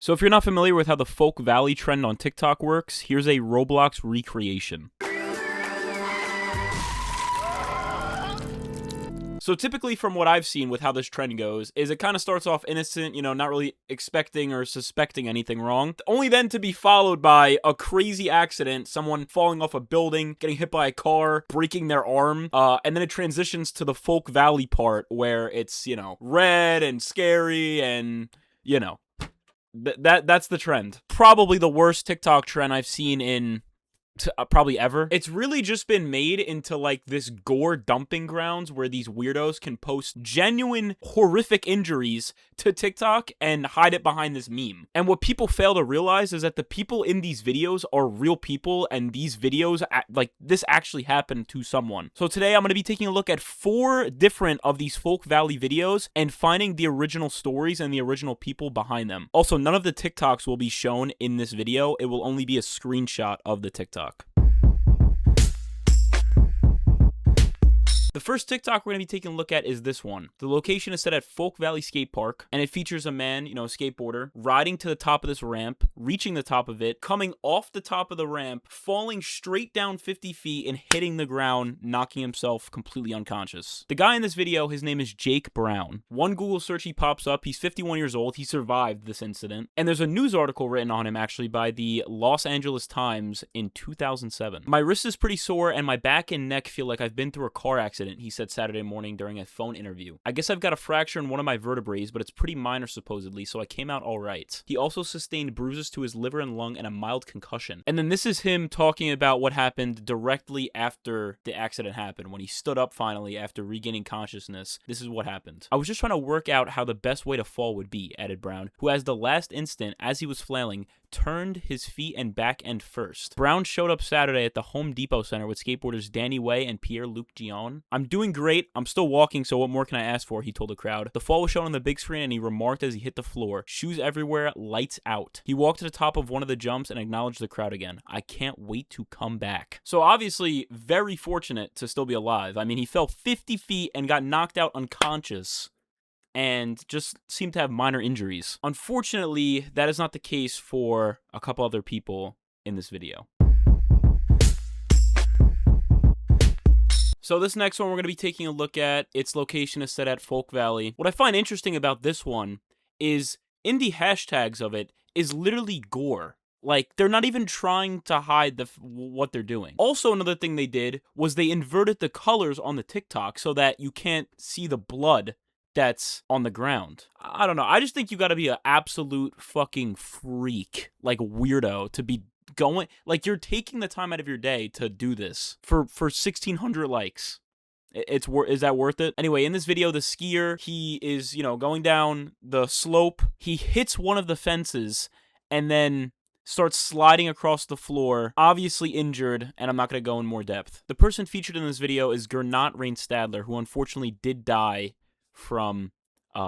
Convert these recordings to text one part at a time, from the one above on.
So if you're not familiar with how the Folk Valley trend on TikTok works, here's a Roblox recreation. So typically from what I've seen with how this trend goes is it kind of starts off innocent, not really expecting or suspecting anything wrong, only then to be followed by a crazy accident, someone falling off a building, getting hit by a car, breaking their arm, and then it transitions to the Folk Valley part where it's, red and scary and, that's the trend. Probably the worst TikTok trend I've seen in probably ever. It's really just been made into like this gore dumping grounds where these weirdos can post genuine horrific injuries to TikTok and hide it behind this meme. And what people fail to realize is that the people in these videos are real people, and these videos, like, this actually happened to someone. So today I'm going to be taking a look at 4 different of these Folk Valley videos and finding the original stories and the original people behind them. Also, none of the TikToks will be shown in this video. It will only be a screenshot of the TikTok. The first TikTok we're going to be taking a look at is this one. The location is set at Folk Valley Skate Park, and it features a man, a skateboarder, riding to the top of this ramp, reaching the top of it, coming off the top of the ramp, falling straight down 50 feet and hitting the ground, knocking himself completely unconscious. The guy in this video, his name is Jake Brown. One Google search he pops up, he's 51 years old, he survived this incident, and there's a news article written on him actually by the Los Angeles Times in 2007. My wrist is pretty sore and my back and neck feel like I've been through a car accident, he said Saturday morning during a phone interview. I guess I've got a fracture in one of my vertebrae, but it's pretty minor supposedly, so I came out alright. He also sustained bruises to his liver and lung and a mild concussion. And then this is him talking about what happened directly after the accident happened. When he stood up finally after regaining consciousness, this is what happened. I was just trying to work out how the best way to fall would be, added Brown, who as the last instant, as he was flailing, turned his feet and back end first. Brown showed up Saturday at the Home Depot Center with skateboarders Danny Way and Pierre-Luc Gion. I'm doing great. I'm still walking, so what more can I ask for, he told the crowd. The fall was shown on the big screen, and he remarked as he hit the floor, shoes everywhere, lights out. He walked to the top of one of the jumps and acknowledged the crowd again. I can't wait to come back. So obviously, very fortunate to still be alive. I mean, he fell 50 feet and got knocked out unconscious, and just seemed to have minor injuries. Unfortunately, that is not the case for a couple other people in this video. So this next one we're going to be taking a look at, its location is set at Folk Valley. What I find interesting about this one is in the hashtags of it is literally gore. Like, they're not even trying to hide what they're doing. Also, another thing they did was they inverted the colors on the TikTok so that you can't see the blood that's on the ground. I don't know. I just think you gotta be an absolute fucking freak, like weirdo, to be going, like, you're taking the time out of your day to do this for 1,600 likes. Is that worth it? Anyway, in this video, the skier, he is, going down the slope. He hits one of the fences and then starts sliding across the floor, obviously injured, and I'm not going to go in more depth. The person featured in this video is Gernot Rain-Stadler, who unfortunately did die from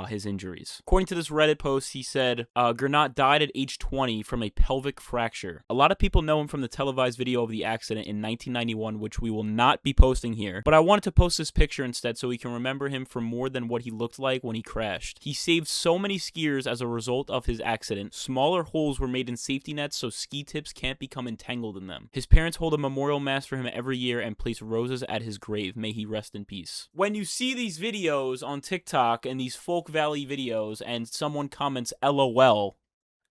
his injuries. According to this Reddit post, he said, Gernot died at age 20 from a pelvic fracture. A lot of people know him from the televised video of the accident in 1991, which we will not be posting here, but I wanted to post this picture instead so we can remember him for more than what he looked like when he crashed. He saved so many skiers as a result of his accident. Smaller holes were made in safety nets so ski tips can't become entangled in them. His parents hold a memorial mass for him every year and place roses at his grave. May he rest in peace. When you see these videos on TikTok and these Folk Valley videos and someone comments LOL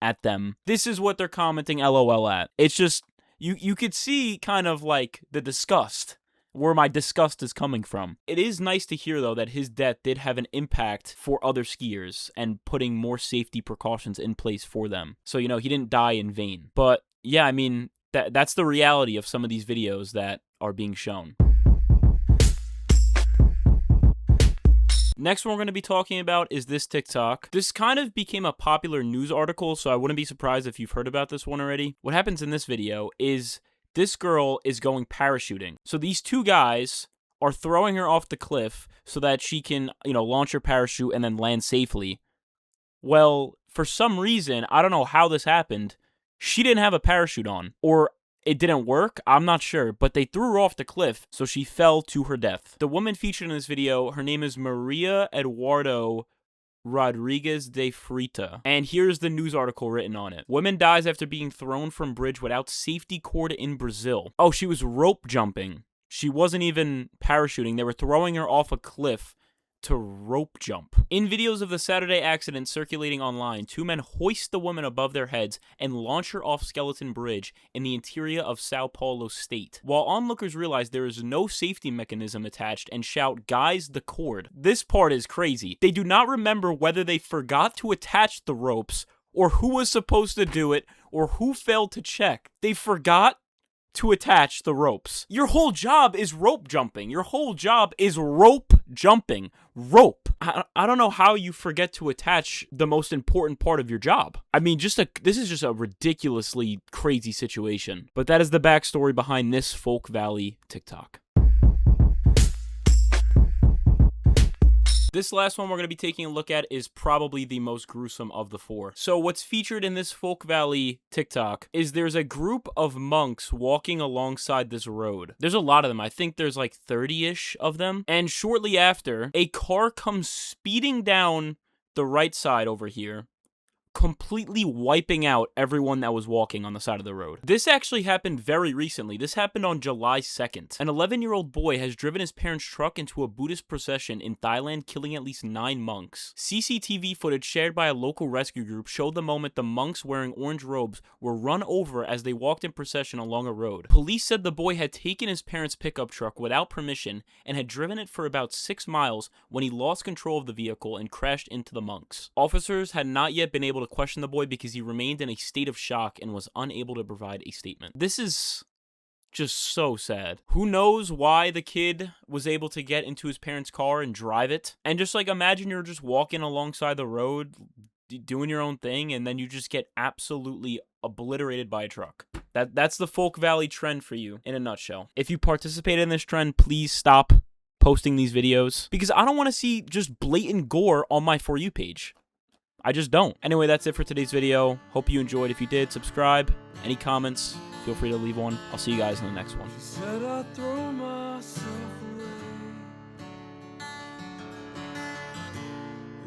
at them, this is what they're commenting LOL at. It's just, you could see kind of like the disgust, where my disgust is coming from. It is nice to hear, though, that his death did have an impact for other skiers and putting more safety precautions in place for them. So, he didn't die in vain. But yeah, I mean, that's the reality of some of these videos that are being shown. Next one we're going to be talking about is this TikTok. This kind of became a popular news article, so I wouldn't be surprised if you've heard about this one already. What happens in this video is this girl is going parachuting. So these two guys are throwing her off the cliff so that she can, launch her parachute and then land safely. Well, for some reason, I don't know how this happened, she didn't have a parachute on, or it didn't work, I'm not sure, but they threw her off the cliff, so she fell to her death. The woman featured in this video, her name is Maria Eduardo Rodriguez de Frita. And here's the news article written on it. Woman dies after being thrown from bridge without safety cord in Brazil. Oh, she was rope jumping. She wasn't even parachuting. They were throwing her off a cliff to rope jump. In videos of the Saturday accident circulating online, 2 men hoist the woman above their heads and launch her off Skeleton Bridge in the interior of Sao Paulo state. While onlookers realize there is no safety mechanism attached and shout, "Guys, the cord." This part is crazy. They do not remember whether they forgot to attach the ropes or who was supposed to do it or who failed to check. They forgot to attach the ropes. Your whole job is rope jumping. Your whole job is rope jumping. Rope. I don't know how you forget to attach the most important part of your job. I mean, this is just a ridiculously crazy situation. But that is the backstory behind this Folk Valley TikTok. This last one we're going to be taking a look at is probably the most gruesome of the 4. So what's featured in this Folk Valley TikTok is there's a group of monks walking alongside this road. There's a lot of them. I think there's like 30-ish of them. And shortly after, a car comes speeding down the right side over here, completely wiping out everyone that was walking on the side of the road. This actually happened very recently. This happened on July 2nd. An 11-year-old boy has driven his parents' truck into a Buddhist procession in Thailand, killing at least 9 monks. CCTV footage shared by a local rescue group showed the moment the monks wearing orange robes were run over as they walked in procession along a road. Police said the boy had taken his parents' pickup truck without permission and had driven it for about 6 miles when he lost control of the vehicle and crashed into the monks. Officers had not yet been able to question the boy because he remained in a state of shock and was unable to provide a statement. This is just so sad. Who knows why the kid was able to get into his parents' car and drive it? And just like imagine you're just walking alongside the road, doing your own thing, and then you just get absolutely obliterated by a truck. That's the Folk Valley trend for you in a nutshell. If you participate in this trend, please stop posting these videos because I don't want to see just blatant gore on my For You page. I just don't. Anyway, that's it for today's video. Hope you enjoyed. If you did, subscribe. Any comments, feel free to leave one. I'll see you guys in the next one. She said I'd throw myself away.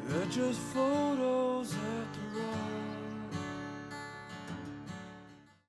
They're just photos after all.